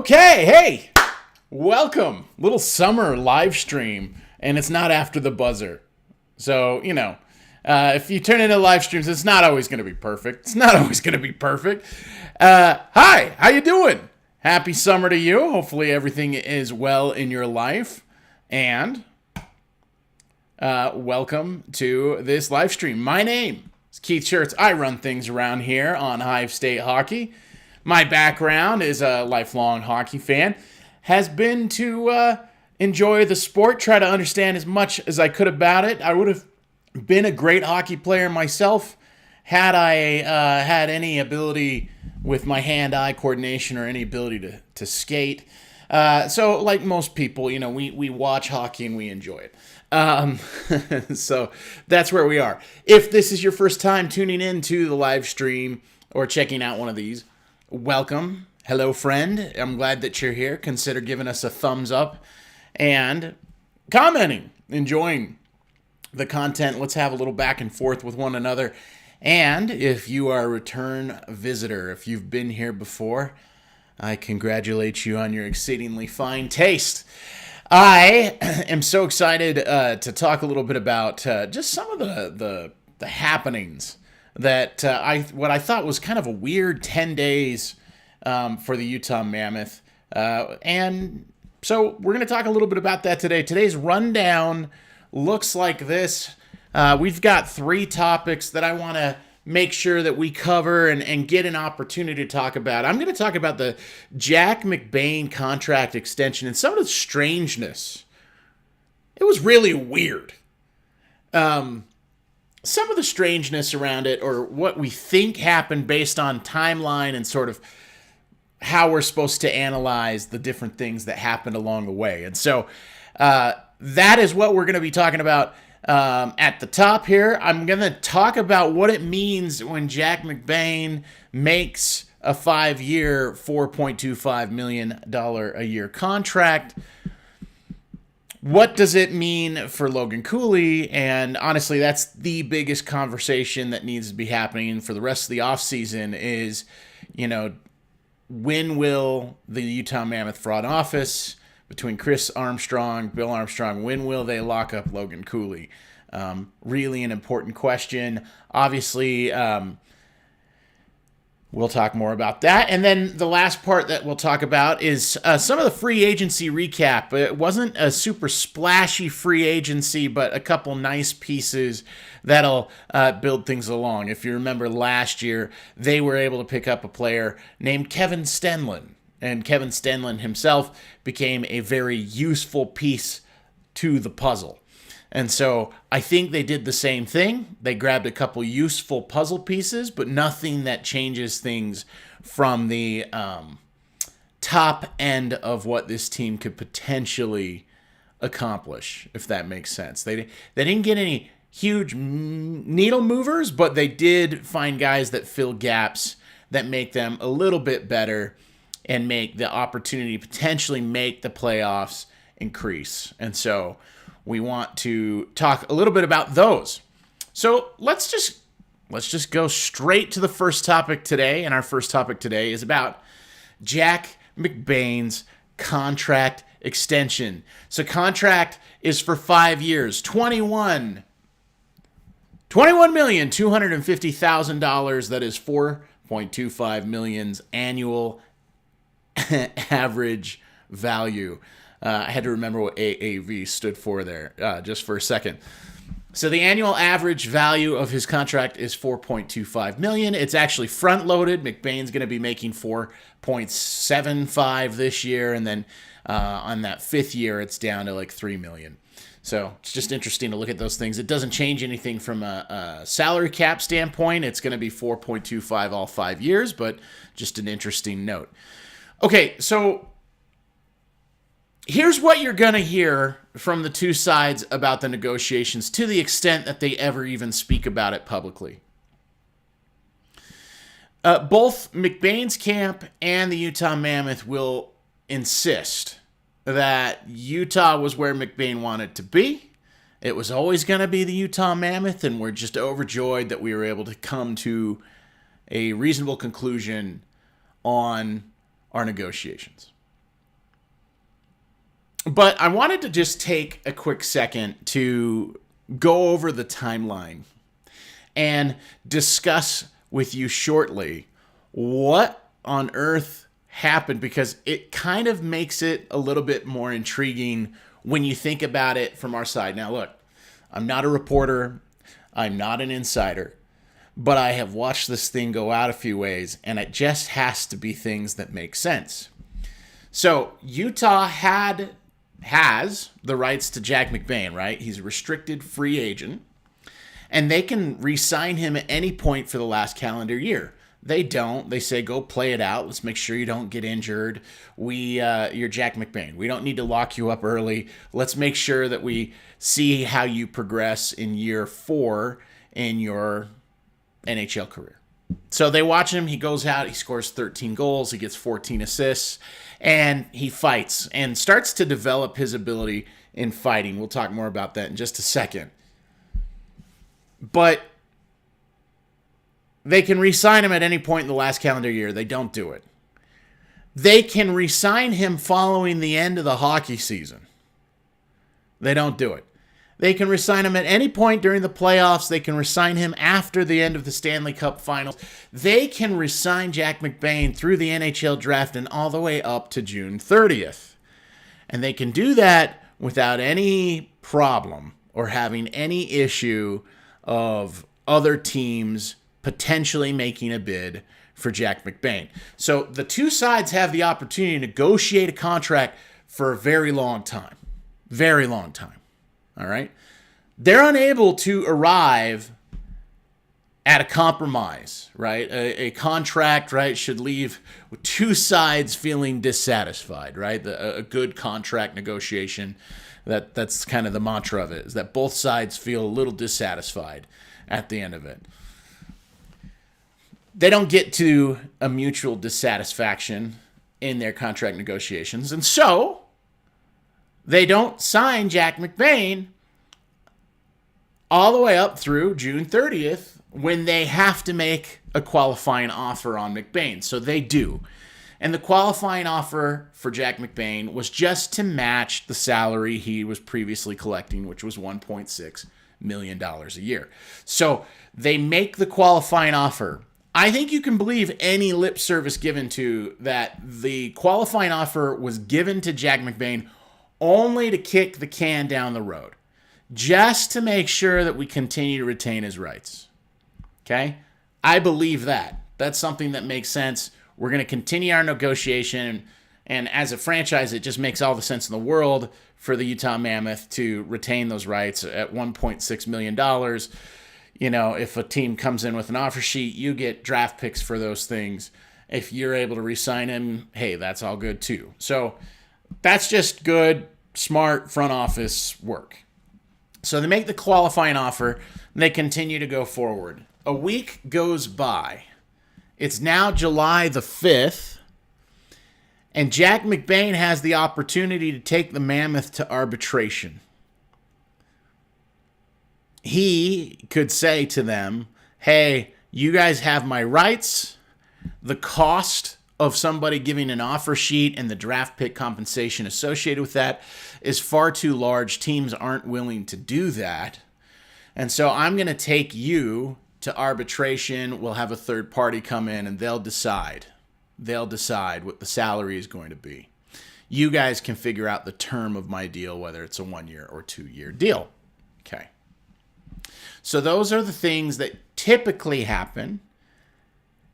Okay, hey, welcome. Little summer live stream, and it's not after the buzzer. So, if you turn into live streams, it's not always going to be perfect. Hi, how you doing? Happy summer to you. Hopefully everything is well in your life. And welcome to this live stream. My name is Keith Schertz. I run things around here on Hive State Hockey. My background is a lifelong hockey fan. Has been to enjoy the sport, try to understand as much as I could about it. I would have been a great hockey player myself had I had any ability with my hand-eye coordination or any ability to skate. So like most people, we watch hockey and we enjoy it. So that's where we are. If this is your first time tuning in to the live stream or checking out one of these, welcome. Hello, friend. I'm glad that you're here. Consider giving us a thumbs up and commenting, enjoying the content. Let's have a little back and forth with one another. And if you are a return visitor, if you've been here before, I congratulate you on your exceedingly fine taste. I am so excited to talk a little bit about just some of the happenings that what I thought was kind of a weird 10 days for the Utah Mammoth. And so we're going to talk a little bit about that today. Today's rundown looks like this. We've got 3 topics that I want to make sure that we cover and get an opportunity to talk about. I'm going to talk about the Jack McBain contract extension and some of the strangeness. It was really weird. Some of the strangeness around it, or what we think happened based on timeline and sort of how we're supposed to analyze the different things that happened along the way. And so that is what we're going to be talking about at the top here. I'm going to talk about what it means when Jack McBain makes a 5-year, $4.25 million a year contract. What does it mean for Logan Cooley? And honestly, that's the biggest conversation that needs to be happening for the rest of the offseason is, when will the Utah Mammoth front office between Chris Armstrong, Bill Armstrong, when will they lock up Logan Cooley? Really an important question. Obviously, we'll talk more about that. And then the last part that we'll talk about is some of the free agency recap. It wasn't a super splashy free agency, but a couple nice pieces that'll build things along. If you remember last year, they were able to pick up a player named Kevin Stenlund. And Kevin Stenlund himself became a very useful piece to the puzzle. And so I think they did the same thing. They grabbed a couple useful puzzle pieces, but nothing that changes things from the top end of what this team could potentially accomplish, if that makes sense. They didn't get any huge needle movers, but they did find guys that fill gaps that make them a little bit better and make the opportunity to potentially make the playoffs increase. And so we want to talk a little bit about those. So let's just go straight to the first topic today. And our first topic today is about Jack McBain's contract extension. So contract is for 5 years, $21,250,000. That is $4.25 million's annual average value. I had to remember what AAV stood for there just for a second. So the annual average value of his contract is $4.25 million. It's actually front-loaded. McBain's going to be making $4.75 this year, and then on that 5th year, it's down to like $3 million. So it's just interesting to look at those things. It doesn't change anything from a salary cap standpoint. It's going to be 4.25 all 5 years, but just an interesting note. Okay, so here's what you're going to hear from the two sides about the negotiations to the extent that they ever even speak about it publicly. Both McBain's camp and the Utah Mammoth will insist that Utah was where McBain wanted to be. It was always going to be the Utah Mammoth, and we're just overjoyed that we were able to come to a reasonable conclusion on our negotiations. But I wanted to just take a quick second to go over the timeline and discuss with you shortly what on earth happened, because it kind of makes it a little bit more intriguing when you think about it from our side. Now, look, I'm not a reporter. I'm not an insider. But I have watched this thing go out a few ways, and it just has to be things that make sense. So Utah has the rights to Jack McBain, right? He's a restricted free agent, and they can re-sign him at any point for the last calendar year. They don't. They say, go play it out. Let's make sure you don't get injured. You're Jack McBain. We don't need to lock you up early. Let's make sure that we see how you progress in year 4 in your NHL career. So they watch him. He goes out. He scores 13 goals. He gets 14 assists. And he fights and starts to develop his ability in fighting. We'll talk more about that in just a second. But they can re-sign him at any point in the last calendar year. They don't do it. They can re-sign him following the end of the hockey season. They don't do it. They can re-sign him at any point during the playoffs. They can re-sign him after the end of the Stanley Cup Finals. They can re-sign Jack McBain through the NHL draft and all the way up to June 30th. And they can do that without any problem or having any issue of other teams potentially making a bid for Jack McBain. So the two sides have the opportunity to negotiate a contract for a very long time. Very long time. All right? They're unable to arrive at a compromise, right? A contract, right, should leave with two sides feeling dissatisfied, right? A good contract negotiation, that's kind of the mantra of it, is that both sides feel a little dissatisfied at the end of it. They don't get to a mutual dissatisfaction in their contract negotiations, and so they don't sign Jack McBain all the way up through June 30th when they have to make a qualifying offer on McBain. So they do. And the qualifying offer for Jack McBain was just to match the salary he was previously collecting, which was $1.6 million a year. So they make the qualifying offer. I think you can believe any lip service given to that the qualifying offer was given to Jack McBain only to kick the can down the road, just to make sure that we continue to retain his rights. Okay? I believe that. That's something that makes sense. We're going to continue our negotiation, and as a franchise, it just makes all the sense in the world for the Utah Mammoth to retain those rights at $1.6 million. You know, if a team comes in with an offer sheet, you get draft picks for those things. If you're able to re-sign him, hey, that's all good too. So that's just good, smart front office work. So they make the qualifying offer, and they continue to go forward. A week goes by. It's now July the 5th, and Jack McBain has the opportunity to take the Mammoth to arbitration. He could say to them, hey, you guys have my rights. The cost of somebody giving an offer sheet and the draft pick compensation associated with that is far too large. Teams aren't willing to do that. And so I'm going to take you to arbitration. We'll have a third party come in and they'll decide. They'll decide what the salary is going to be. You guys can figure out the term of my deal, whether it's a 1-year or 2-year deal. Okay. So those are the things that typically happen.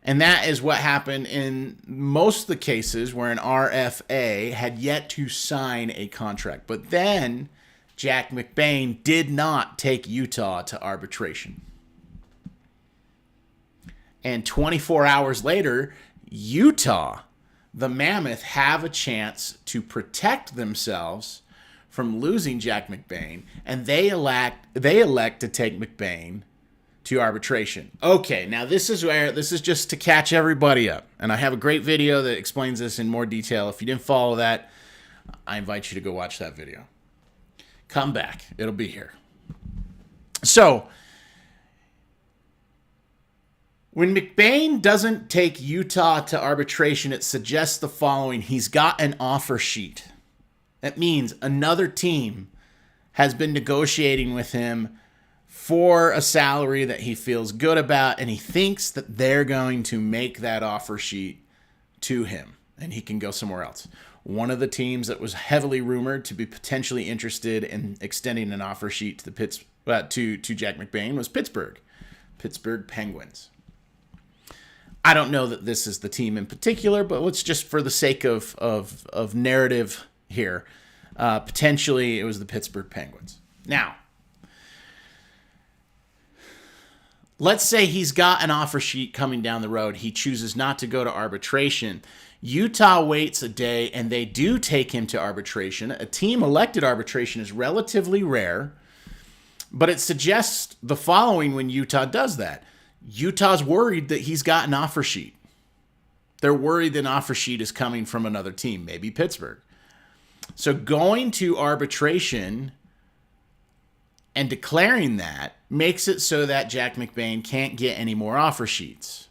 And that is what happened in most of the cases where an RFA had yet to sign a contract. But then Jack McBain did not take Utah to arbitration. And 24 hours later, Utah, the Mammoth, have a chance to protect themselves from losing Jack McBain, and they elect to take McBain to arbitration. Okay, now this is just to catch everybody up. And I have a great video that explains this in more detail. If you didn't follow that, I invite you to go watch that video. Come back. It'll be here. So, when McBain doesn't take Utah to arbitration, it suggests the following. He's got an offer sheet. That means another team has been negotiating with him for a salary that he feels good about, and he thinks that they're going to make that offer sheet to him, and he can go somewhere else. One of the teams that was heavily rumored to be potentially interested in extending an offer sheet to to Jack McBain was Pittsburgh Penguins. I don't know that this is the team in particular, but let's just, for the sake of narrative here, potentially it was the Pittsburgh Penguins. Now, let's say he's got an offer sheet coming down the road. He chooses not to go to arbitration. Utah waits a day, and they do take him to arbitration. A team-elected arbitration is relatively rare, but it suggests the following when Utah does that. Utah's worried that he's got an offer sheet. They're worried that an offer sheet is coming from another team, maybe Pittsburgh. So going to arbitration and declaring that makes it so that Jack McBain can't get any more offer sheets.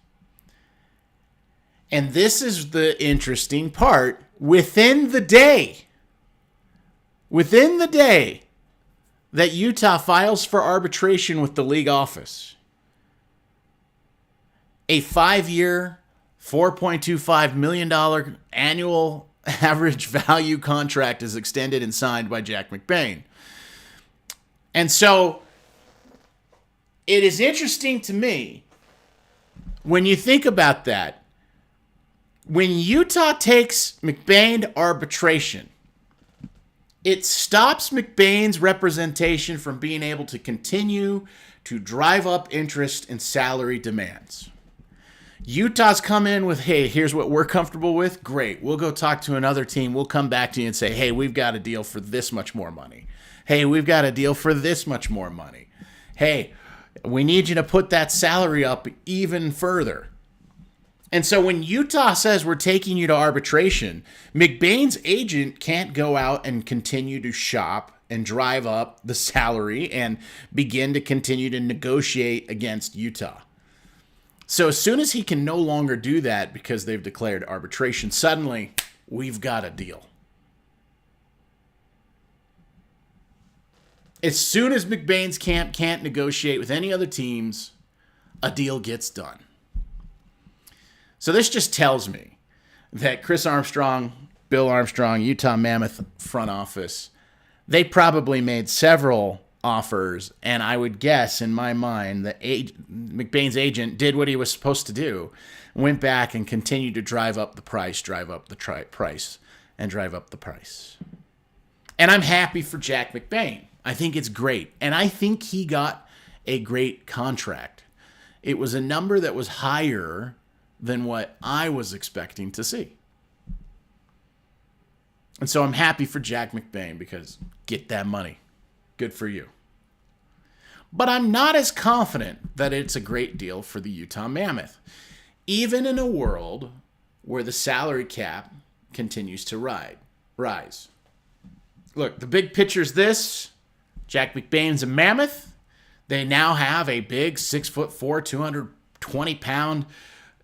And this is the interesting part. Within the day that Utah files for arbitration with the league office, a 5-year, $4.25 million annual average value contract is extended and signed by Jack McBain. And so it is interesting to me when you think about that. When Utah takes McBain to arbitration, it stops McBain's representation from being able to continue to drive up interest and salary demands. Utah's come in with, hey, here's what we're comfortable with. Great. We'll go talk to another team. We'll come back to you and say, hey, we've got a deal for this much more money. Hey, we've got a deal for this much more money. Hey, we need you to put that salary up even further. And so when Utah says we're taking you to arbitration, McBain's agent can't go out and continue to shop and drive up the salary and begin to continue to negotiate against Utah. So as soon as he can no longer do that because they've declared arbitration, suddenly we've got a deal. As soon as McBain's camp can't negotiate with any other teams, a deal gets done. So this just tells me that Chris Armstrong, Bill Armstrong, Utah Mammoth front office, they probably made several offers, and I would guess in my mind that McBain's agent did what he was supposed to do, went back and continued to drive up the price. And I'm happy for Jack McBain. I think it's great, and I think he got a great contract. It was a number that was higher than what I was expecting to see. And so I'm happy for Jack McBain because get that money. Good for you. But I'm not as confident that it's a great deal for the Utah Mammoth, even in a world where the salary cap continues to rise. Look, the big picture's this. Jack McBain's a Mammoth. They now have a big 6'4", 220-pound,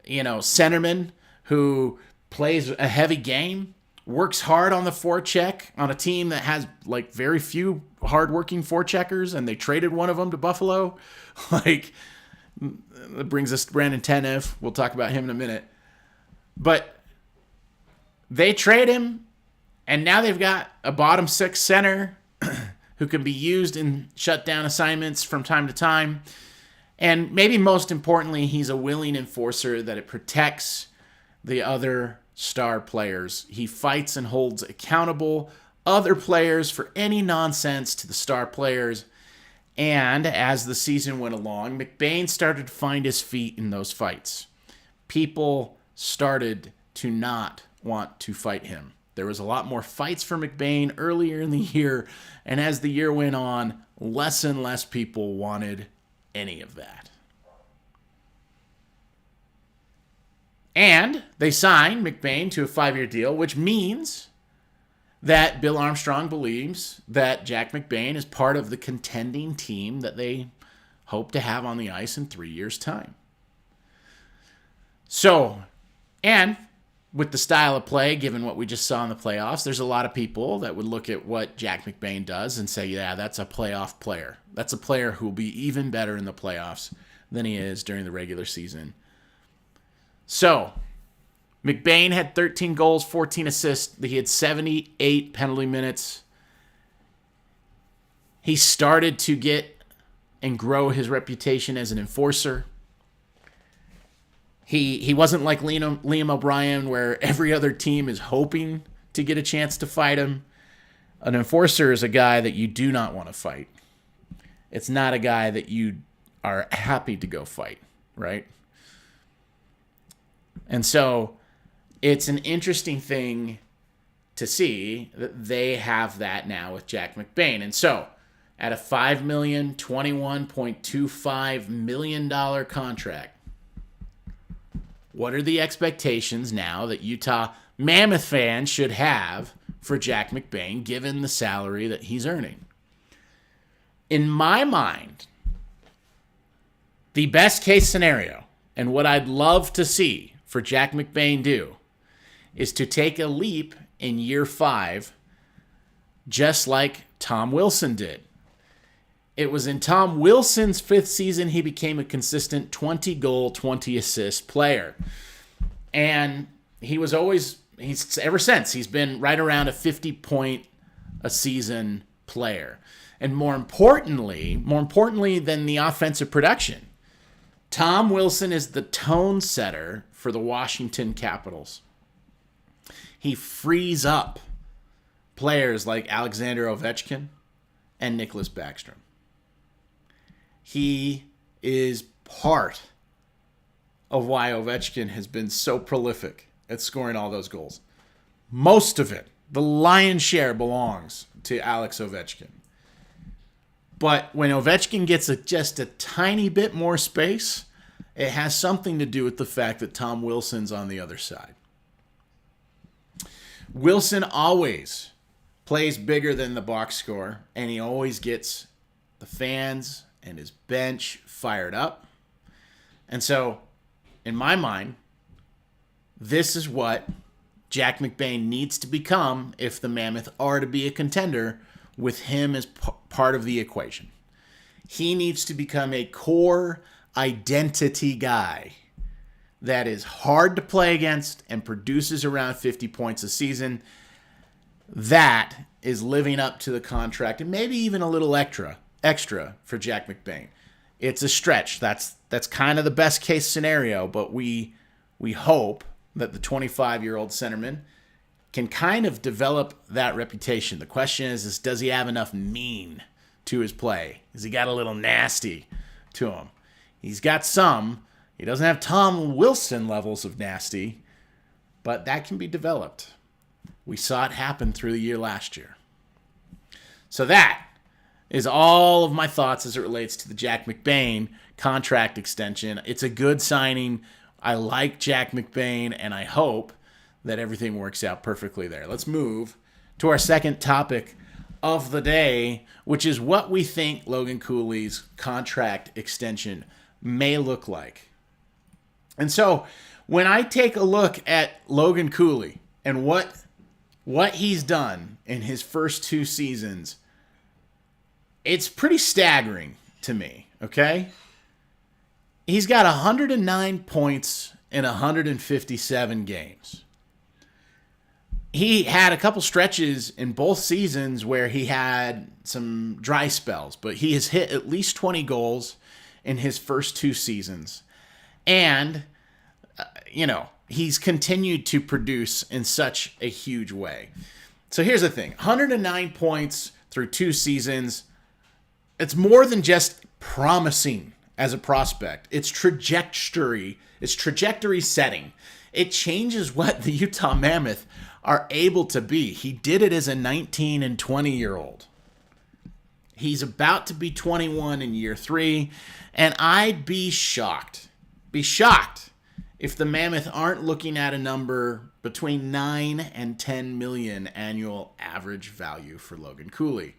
centerman who plays a heavy game, works hard on the forecheck on a team that has very few hardworking forecheckers, and they traded one of them to Buffalo. That brings us to Brandon Tanev. We'll talk about him in a minute. But they trade him, and now they've got a bottom six center who can be used in shutdown assignments from time to time. And maybe most importantly, he's a willing enforcer that it protects the other star players. He fights and holds accountable other players for any nonsense to the star players. And as the season went along, McBain started to find his feet in those fights. People started to not want to fight him. There was a lot more fights for McBain earlier in the year, and as the year went on, less and less people wanted any of that. And they signed McBain to a 5-year deal, which means that Bill Armstrong believes that Jack McBain is part of the contending team that they hope to have on the ice in 3 years' time. So, and with the style of play, given what we just saw in the playoffs, there's a lot of people that would look at what Jack McBain does and say, yeah, that's a playoff player. That's a player who will be even better in the playoffs than he is during the regular season. So, McBain had 13 goals, 14 assists. He had 78 penalty minutes. He started to get and grow his reputation as an enforcer. He wasn't like Liam O'Brien, where every other team is hoping to get a chance to fight him. An enforcer is a guy that you do not want to fight. It's not a guy that you are happy to go fight, right? And so it's an interesting thing to see that they have that now with Jack McBain. And so at a $5 million, $21.25 million contract, what are the expectations now that Utah Mammoth fans should have for Jack McBain, given the salary that he's earning? In my mind, the best case scenario, and what I'd love to see for Jack McBain do, is to take a leap in year 5, just like Tom Wilson did. It was in Tom Wilson's 5th season he became a consistent 20-goal, 20-assist player. And ever since, he's been right around a 50-point-a-season player. And more importantly than the offensive production, Tom Wilson is the tone setter for the Washington Capitals. He frees up players like Alexander Ovechkin and Nicholas Backstrom. He is part of why Ovechkin has been so prolific at scoring all those goals. Most of it, the lion's share, belongs to Alex Ovechkin. But when Ovechkin gets just a tiny bit more space, it has something to do with the fact that Tom Wilson's on the other side. Wilson always plays bigger than the box score, and he always gets the fans and his bench fired up. And so, in my mind, this is what Jack McBain needs to become if the Mammoth are to be a contender with him as part of the equation. He needs to become a core identity guy that is hard to play against and produces around 50 points a season. That is living up to the contract, and maybe even a little extra for Jack McBain. It's a stretch. That's kind of the best case scenario, but we hope that the 25-year-old centerman can kind of develop that reputation. The question is does he have enough mean to his play? Has he got a little nasty to him? He's got some. He doesn't have Tom Wilson levels of nasty, but that can be developed. We saw it happen through the year last year. So that is all of my thoughts as it relates to the Jack McBain contract extension. It's a good signing. I like Jack McBain, and I hope that everything works out perfectly there. Let's move to our second topic of the day, which is what we think Logan Cooley's contract extension may look like. And so when I take a look at Logan Cooley and what he's done in his first 2 seasons, it's pretty staggering to me, okay? He's got 109 points in 157 games. He had a couple stretches in both seasons where he had some dry spells, but he has hit at least 20 goals in his first 2 seasons. And, he's continued to produce in such a huge way. So here's the thing. 109 points through 2 seasons. It's more than just promising as a prospect. It's trajectory setting. It changes what the Utah Mammoth are able to be. He did it as a 19 and 20-year-old. He's about to be 21 in year 3, and I'd be shocked if the Mammoth aren't looking at a number between 9 and 10 million annual average value for Logan Cooley.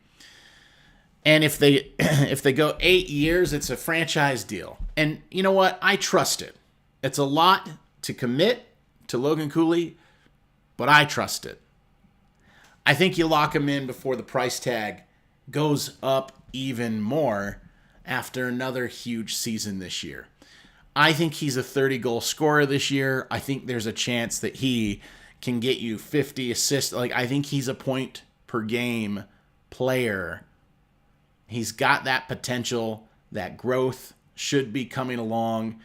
And if they go 8 years, it's a franchise deal. And you know what? I trust it. It's a lot to commit to Logan Cooley, but I trust it. I think you lock him in before the price tag goes up even more after another huge season this year. I think he's a 30-goal scorer this year. I think there's a chance that he can get you 50 assists. Like, I think he's a point-per-game player. He's got that potential. That growth should be coming along.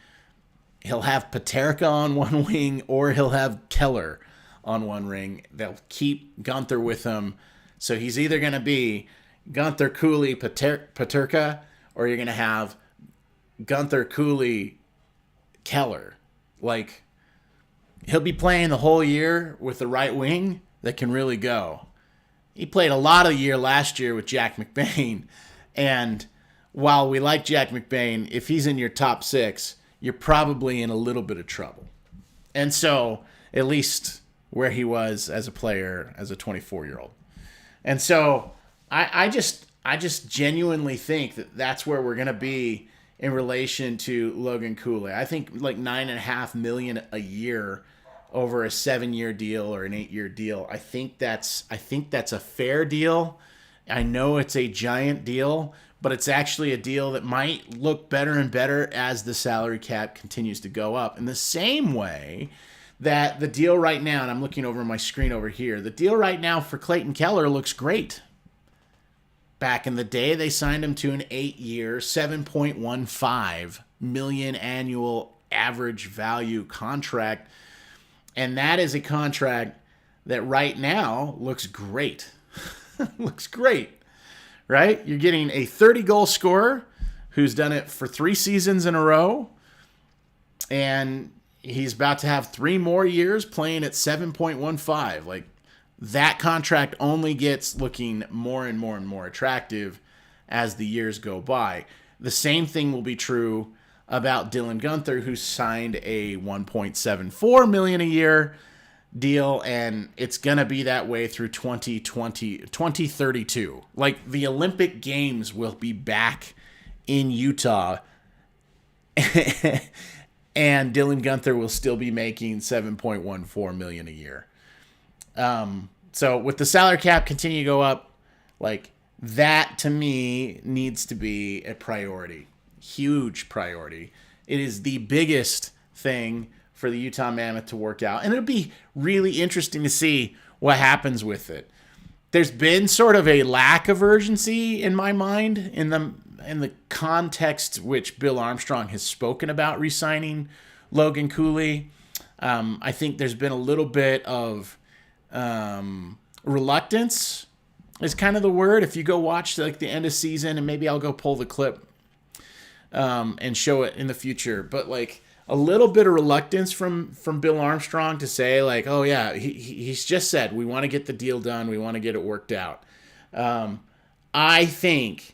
He'll have Peterka on one wing, or he'll have Keller on one ring. They'll keep Gunther with him. So he's either going to be Gunther, Cooley, Peterka, or you're going to have Gunther, Cooley, Keller. Like, he'll be playing the whole year with the right wing that can really go. He played a lot of the year last year with Jack McBain. And while we like Jack McBain, if he's in your top 6, you're probably in a little bit of trouble. And so, at least where he was as a player, as a 24-year-old. And so, I just genuinely think that that's where we're going to be in relation to Logan Cooley. I think like $9.5 million a year over a 7-year deal or an 8-year deal. I think that's a fair deal. I know it's a giant deal, but it's actually a deal that might look better and better as the salary cap continues to go up. In the same way that the deal right now, and I'm looking over my screen over here, the deal right now for Clayton Keller looks great. Back in the day, they signed him to an 8-year, $7.15 million annual average value contract. And that is a contract that right now looks great. Looks great, right? You're getting a 30-goal scorer who's done it for 3 seasons in a row. And he's about to have 3 more years playing at 7.15. Like, that contract only gets looking more and more and more attractive as the years go by. The same thing will be true about Dylan Gunther, who signed a $1.74 million a year deal, and it's going to be that way through 2032. Like, the Olympic Games will be back in Utah, and Dylan Gunther will still be making $7.14 million a year. So with the salary cap continue to go up, like, that to me needs to be a priority. Huge priority. It is the biggest thing for the Utah Mammoth to work out. And it'll be really interesting to see what happens with it. There's been sort of a lack of urgency in my mind in the context which Bill Armstrong has spoken about re-signing Logan Cooley. I think there's been a little bit of reluctance is kind of the word. If you go watch like the end of season, and maybe I'll go pull the clip and show it in the future, but like a little bit of reluctance from Bill Armstrong to say like, oh yeah, he's just said we want to get the deal done, we want to get it worked out. I think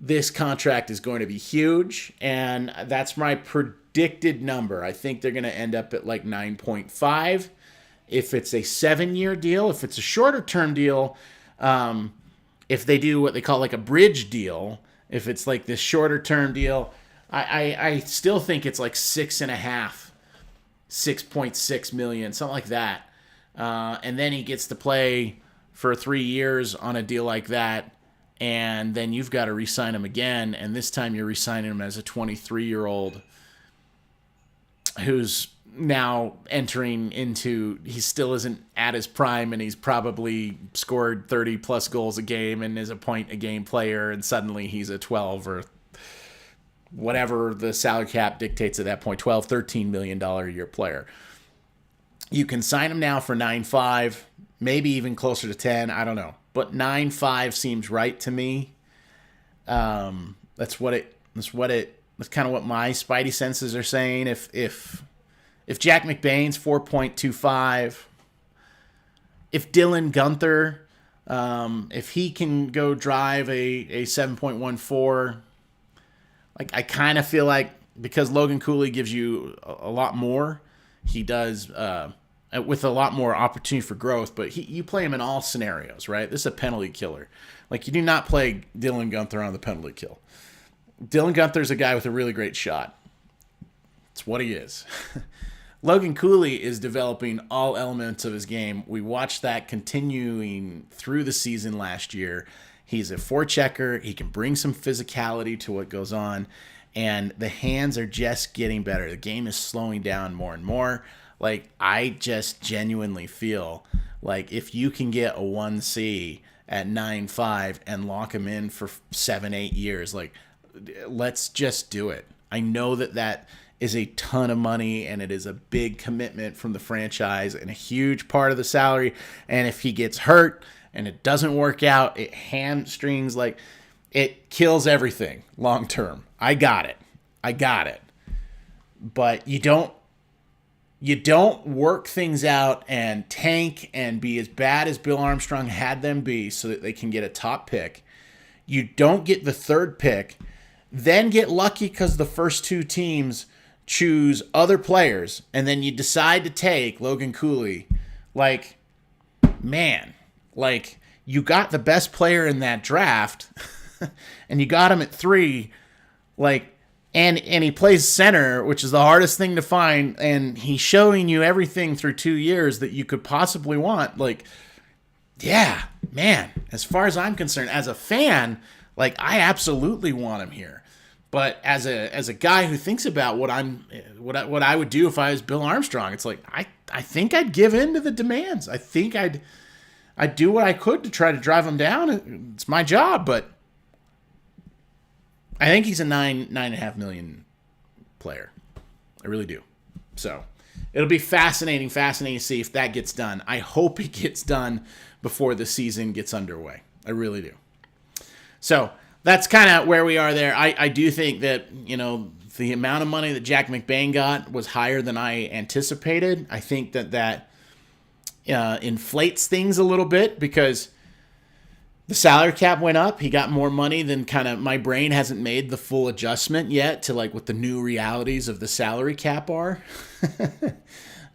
this contract is going to be huge, and that's my predicted number. I think they're going to end up at like 9.5. If it's a 7-year deal, if it's a shorter term deal, if they do what they call like a bridge deal, if it's like this shorter term deal, I still think it's like 6.5, 6.6 million, something like that. And then he gets to play for 3 years on a deal like that. And then you've got to re-sign him again. And this time you're re-signing him as a 23-year-old who's now entering into, he still isn't at his prime, and he's probably scored 30 plus goals a game and is a point a game player, and suddenly he's a 12 or whatever the salary cap dictates at that point, $13 million a year player. You can sign him now for 9.5, maybe even closer to 10, I don't know, but 9.5 seems right to me. That's kind of what my spidey senses are saying. If Jack McBain's 4.25, if Dylan Gunther, if he can go drive a 7.14, like, I kind of feel like because Logan Cooley gives you a lot more, he does with a lot more opportunity for growth, but you play him in all scenarios, right? This is a penalty killer. Like, you do not play Dylan Gunther on the penalty kill. Dylan Gunther's a guy with a really great shot. It's what he is. Logan Cooley is developing all elements of his game. We watched that continuing through the season last year. He's a forechecker. He can bring some physicality to what goes on, and the hands are just getting better. The game is slowing down more and more. Like, I just genuinely feel like if you can get a 1C at 9.5 and lock him in for 7-8 years, like, let's just do it. I know that is a ton of money, and it is a big commitment from the franchise and a huge part of the salary. And if he gets hurt and it doesn't work out, it hamstrings, like, it kills everything long term. I got it. But you don't work things out and tank and be as bad as Bill Armstrong had them be so that they can get a top pick. You don't get the third pick, then get lucky because the first two teams choose other players, and then you decide to take Logan Cooley. Like, man, like, you got the best player in that draft, and you got him at 3, like, and he plays center, which is the hardest thing to find, and he's showing you everything through 2 years that you could possibly want. Like, yeah, man, as far as I'm concerned, as a fan, like, I absolutely want him here. But as a guy who thinks about what I would do if I was Bill Armstrong, it's like I think I'd give in to the demands. I think I'd do what I could to try to drive him down. It's my job, but I think he's a $9.5 million player. I really do. So it'll be fascinating to see if that gets done. I hope it gets done before the season gets underway. I really do. So that's kind of where we are there. I do think that, you know, the amount of money that Jack McBain got was higher than I anticipated. I think that inflates things a little bit because the salary cap went up. He got more money than kind of, my brain hasn't made the full adjustment yet to like what the new realities of the salary cap are.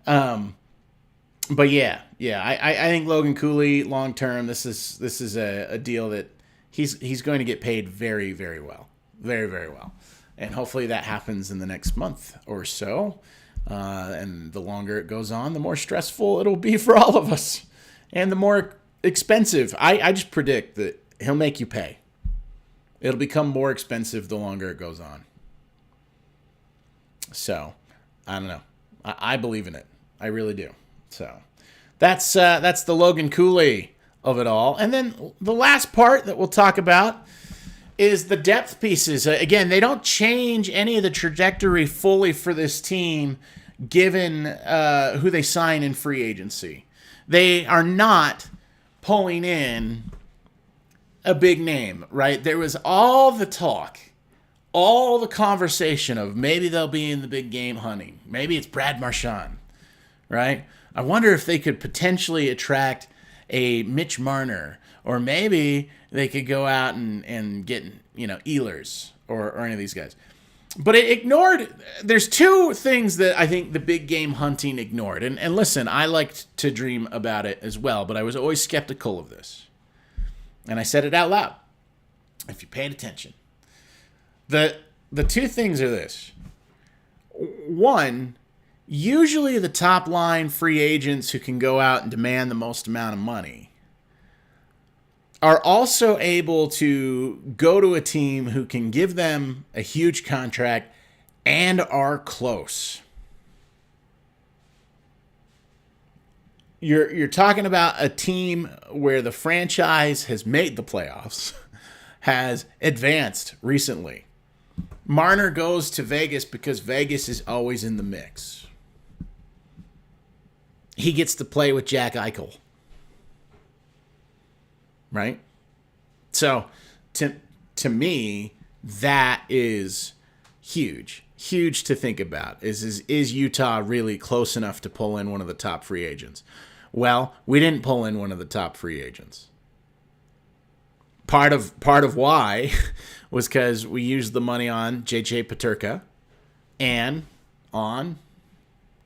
But yeah, I think Logan Cooley long term, this is a deal that he's going to get paid very, very well. Very, very well. And hopefully that happens in the next month or so. And the longer it goes on, the more stressful it'll be for all of us. And the more expensive. I just predict that he'll make you pay. It'll become more expensive the longer it goes on. So, I don't know. I believe in it. I really do. So, that's the Logan Cooley of it all. And then the last part that we'll talk about is the depth pieces. Again, they don't change any of the trajectory fully for this team given who they sign in free agency. They are not pulling in a big name, right? There was all the talk, all the conversation of maybe they'll be in the big game hunting. Maybe it's Brad Marchand, right? I wonder if they could potentially attract a Mitch Marner, or maybe they could go out and get, you know, Ehlers or any of these guys. But it ignored, there's two things that I think the big game hunting ignored. And listen, I liked to dream about it as well, but I was always skeptical of this. And I said it out loud, if you paid attention. The two things are this. One, usually the top line free agents who can go out and demand the most amount of money are also able to go to a team who can give them a huge contract and are close. You're talking about a team where the franchise has made the playoffs, has advanced recently. Marner goes to Vegas because Vegas is always in the mix. He gets to play with Jack Eichel. Right? So, to me, that is huge. Huge to think about. Is Utah really close enough to pull in one of the top free agents? Well, we didn't pull in one of the top free agents. Part of why was because we used the money on J.J. Peterka and on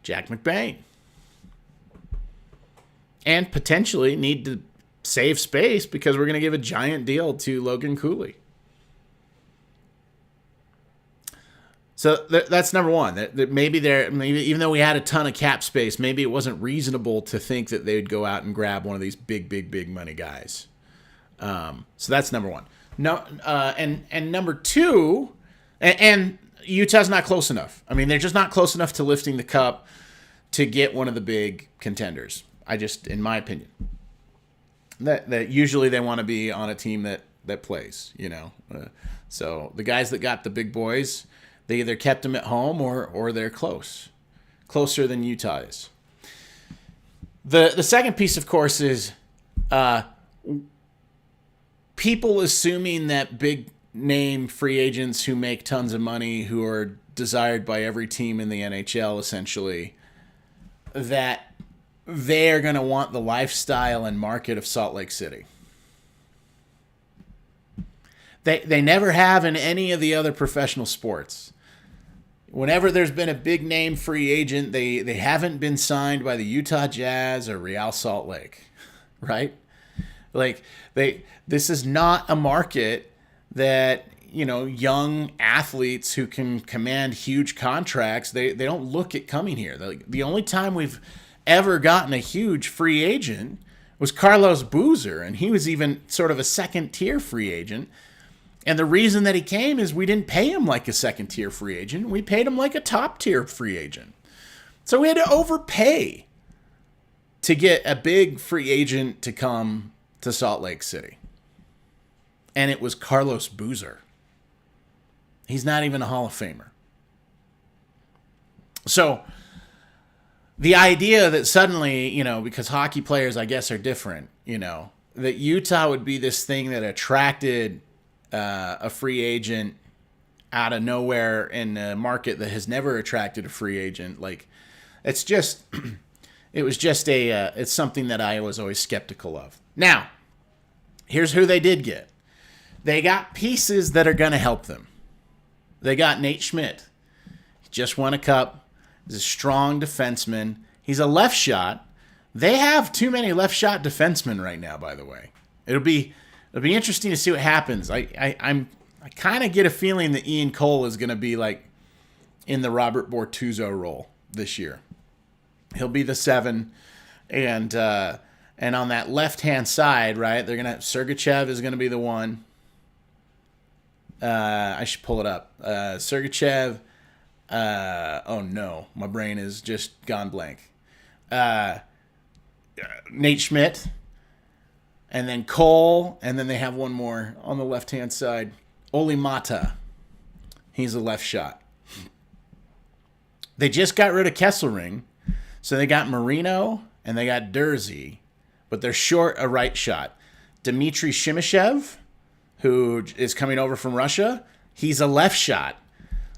Jack McBain. And potentially need to save space because we're going to give a giant deal to Logan Cooley. So that's number one. That maybe even though we had a ton of cap space, maybe it wasn't reasonable to think that they would go out and grab one of these big money guys. So that's number one. No, and number two, and Utah's not close enough. I mean, they're just not close enough to lifting the cup to get one of the big contenders. In my opinion, that usually they want to be on a team that plays. So the guys that got the big boys, they either kept them at home or they're closer than Utah is. The second piece, of course, is people assuming that big name free agents who make tons of money, who are desired by every team in the NHL, essentially, that they are going to want the lifestyle and market of Salt Lake City. They never have in any of the other professional sports. Whenever there's been a big name free agent, they haven't been signed by the Utah Jazz or Real Salt Lake, right? Like this is not a market that, young athletes who can command huge contracts, they don't look at coming here. The only time we've ever gotten a huge free agent was Carlos Boozer, and he was even sort of a second-tier free agent. And the reason that he came is we didn't pay him like a second-tier free agent. We paid him like a top-tier free agent. So we had to overpay to get a big free agent to come to Salt Lake City. And it was Carlos Boozer. He's not even a Hall of Famer. So the idea that suddenly, because hockey players, I guess, are different, that Utah would be this thing that attracted a free agent out of nowhere in a market that has never attracted a free agent. It's something that I was always skeptical of. Now, here's who they did get. They got pieces that are going to help them. They got Nate Schmidt. He just won a cup. He's a strong defenseman. He's a left shot. They have too many left shot defensemen right now, by the way. It'll be interesting to see what happens. I kind of get a feeling that Ian Cole is going to be like in the Robert Bortuzzo role this year. He'll be the 7, and on that left-hand side, right, they're going to have Sergachev is going to be the 1. I should pull it up. Sergachev. Oh no, my brain is just gone blank. Nate Schmidt, and then Cole, and then they have one more on the left-hand side. Oli Mata. He's a left shot. They just got rid of Kesselring, so they got Marino and they got Dursey, but they're short a right shot. Dmitry Shimashev, who is coming over from Russia, he's a left shot.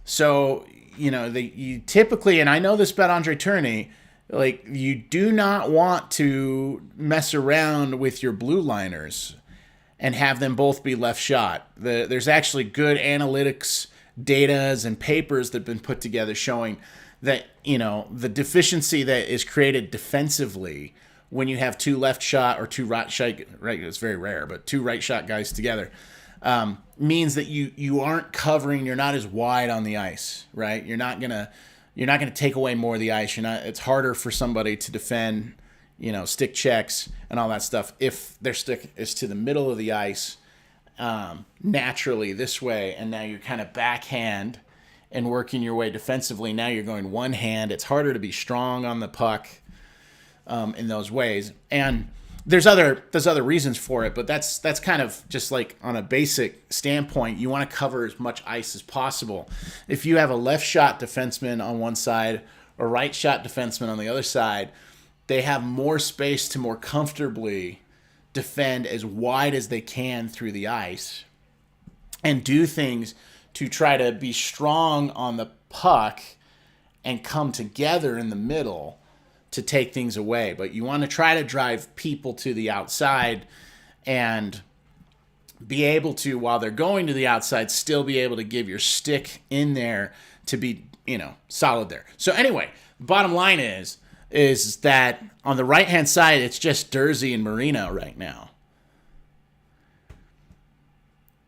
So, you typically, and I know this about Andre Tourney, you do not want to mess around with your blue liners and have them both be left shot. There's actually good analytics datas and papers that have been put together showing that, the deficiency that is created defensively when you have two left shot or two right shot, right, it's very rare, but two right shot guys together, means that you aren't covering, you're not as wide on the ice, right? You're not gonna take away more of the ice. It's harder for somebody to defend, stick checks and all that stuff if their stick is to the middle of the ice naturally this way, and now you're kind of backhand and working your way defensively. Now you're going one hand. It's harder to be strong on the puck in those ways, and there's other reasons for it, but that's kind of just like on a basic standpoint. You want to cover as much ice as possible. If you have a left shot defenseman on one side or right shot defenseman on the other side, they have more space to more comfortably defend as wide as they can through the ice and do things to try to be strong on the puck and come together in the middle to take things away. But you want to try to drive people to the outside and be able to, while they're going to the outside, still be able to give your stick in there to be, solid there. So anyway, bottom line is that on the right-hand side, it's just Dursey and Marino right now.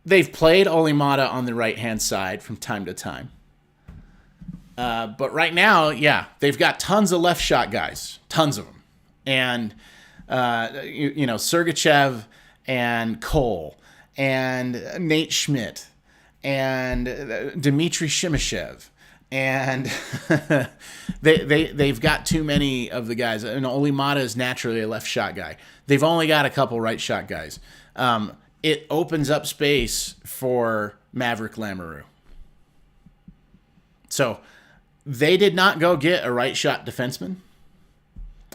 They've played Oli Mata on the right-hand side from time to time. But right now, yeah, they've got tons of left shot guys, tons of them. And, Sergachev and Cole and Nate Schmidt and Dmitry Shimashev. And they've got too many of the guys. And Olimata is naturally a left shot guy. They've only got a couple right shot guys. It opens up space for Maverick Lamoureux. So they did not go get a right shot defenseman.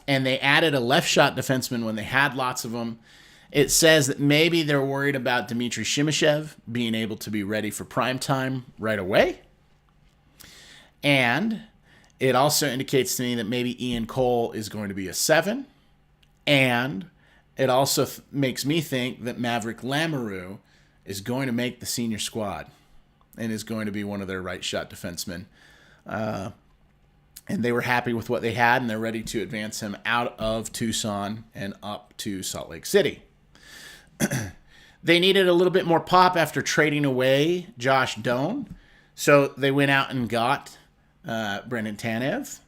And they added a left shot defenseman when they had lots of them. It says that maybe they're worried about Dmitry Shimashev being able to be ready for prime time right away. And it also indicates to me that maybe Ian Cole is going to be a 7. And it also makes me think that Maverick Lamoureux is going to make the senior squad and is going to be one of their right shot defensemen. And they were happy with what they had, and they're ready to advance him out of Tucson and up to Salt Lake City. They needed a little bit more pop after trading away Josh Doan. So they went out and got Brendan Tanev.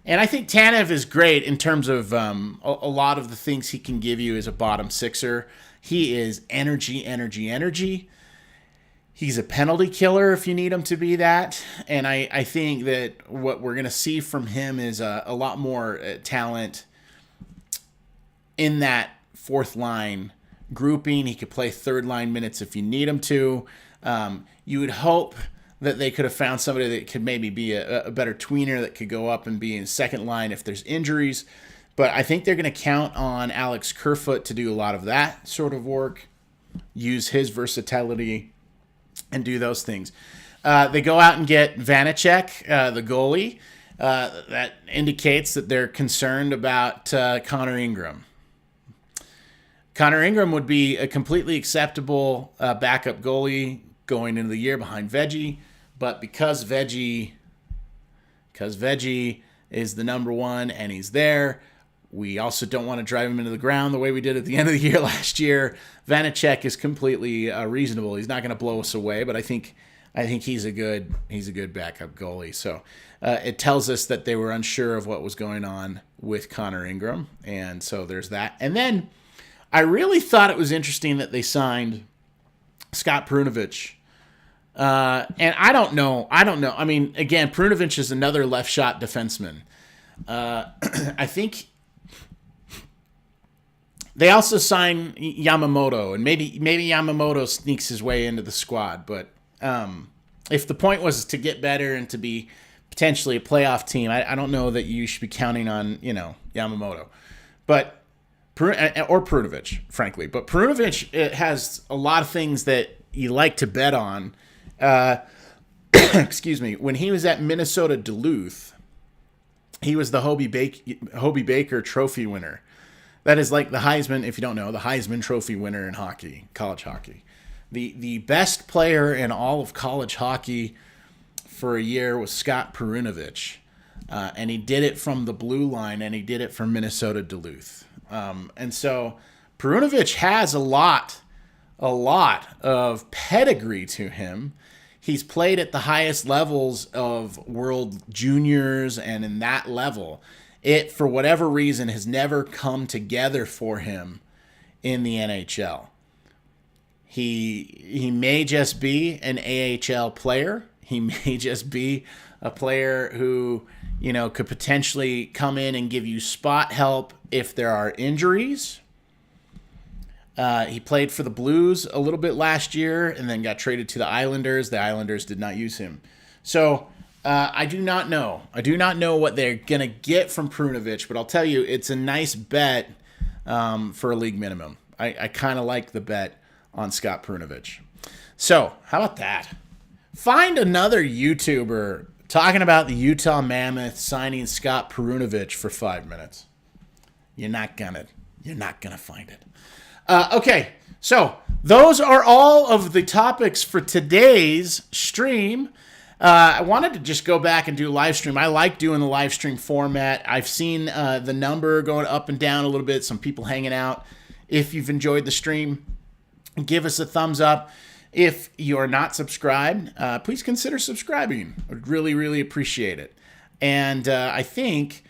And I think Tanev is great in terms of a lot of the things he can give you as a bottom sixer. He is energy. He's a penalty killer if you need him to be that. And I think that what we're going to see from him is a lot more talent in that fourth line grouping. He could play third line minutes if you need him to. You would hope that they could have found somebody that could maybe be a better tweener that could go up and be in second line if there's injuries. But I think they're going to count on Alex Kerfoot to do a lot of that sort of work, use his versatility, and do those things. They go out and get Vanecek, the goalie. That indicates that they're concerned about Connor Ingram. Connor Ingram would be a completely acceptable backup goalie going into the year behind Veggie, but because Veggie is the number one and he's there, we also don't want to drive him into the ground the way we did at the end of the year last year. Vanecek is completely reasonable. He's not going to blow us away, but I think he's a good backup goalie. So it tells us that they were unsure of what was going on with Connor Ingram, and so there's that. And then I really thought it was interesting that they signed Scott Perunovich. And I don't know. I mean, again, Perunovich is another left shot defenseman. I think they also signed Yamamoto, and maybe Yamamoto sneaks his way into the squad. But if the point was to get better and to be potentially a playoff team, I don't know that you should be counting on Yamamoto, or Perunovich, frankly. But Perunovich has a lot of things that you like to bet on. Excuse me. When he was at Minnesota Duluth, he was the Hobey Baker Trophy winner. That is like the Heisman, if you don't know, the Heisman Trophy winner in hockey, college hockey. The best player in all of college hockey for a year was Scott Perunovich. And he did it from the blue line, and he did it from Minnesota Duluth. And so Perunovich has a lot of pedigree to him. He's played at the highest levels of World Juniors, and in that level, it, for whatever reason, has never come together for him in the NHL. He may just be an AHL player. He may just be a player who, could potentially come in and give you spot help if there are injuries. He played for the Blues a little bit last year and then got traded to the Islanders. The Islanders did not use him. So I do not know. I do not know what they're going to get from Perunovich, but I'll tell you, it's a nice bet for a league minimum. I kind of like the bet on Scott Perunovich. So how about that? Find another YouTuber talking about the Utah Mammoth signing Scott Perunovich for 5 minutes. You're not gonna find it. Okay, so those are all of the topics for today's stream. I wanted to just go back and do a live stream. I like doing the live stream format. I've seen the number going up and down a little bit, some people hanging out. If you've enjoyed the stream, give us a thumbs up. If you're not subscribed, please consider subscribing. I'd really, really appreciate it. And I think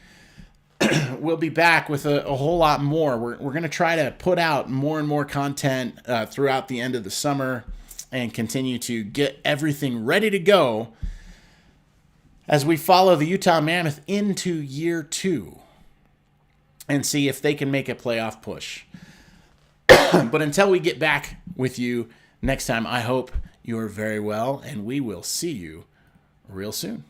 we'll be back with a whole lot more. We're going to try to put out more and more content throughout the end of the summer and continue to get everything ready to go as we follow the Utah Mammoth into year 2 and see if they can make a playoff push. But until we get back with you next time, I hope you are very well, and we will see you real soon.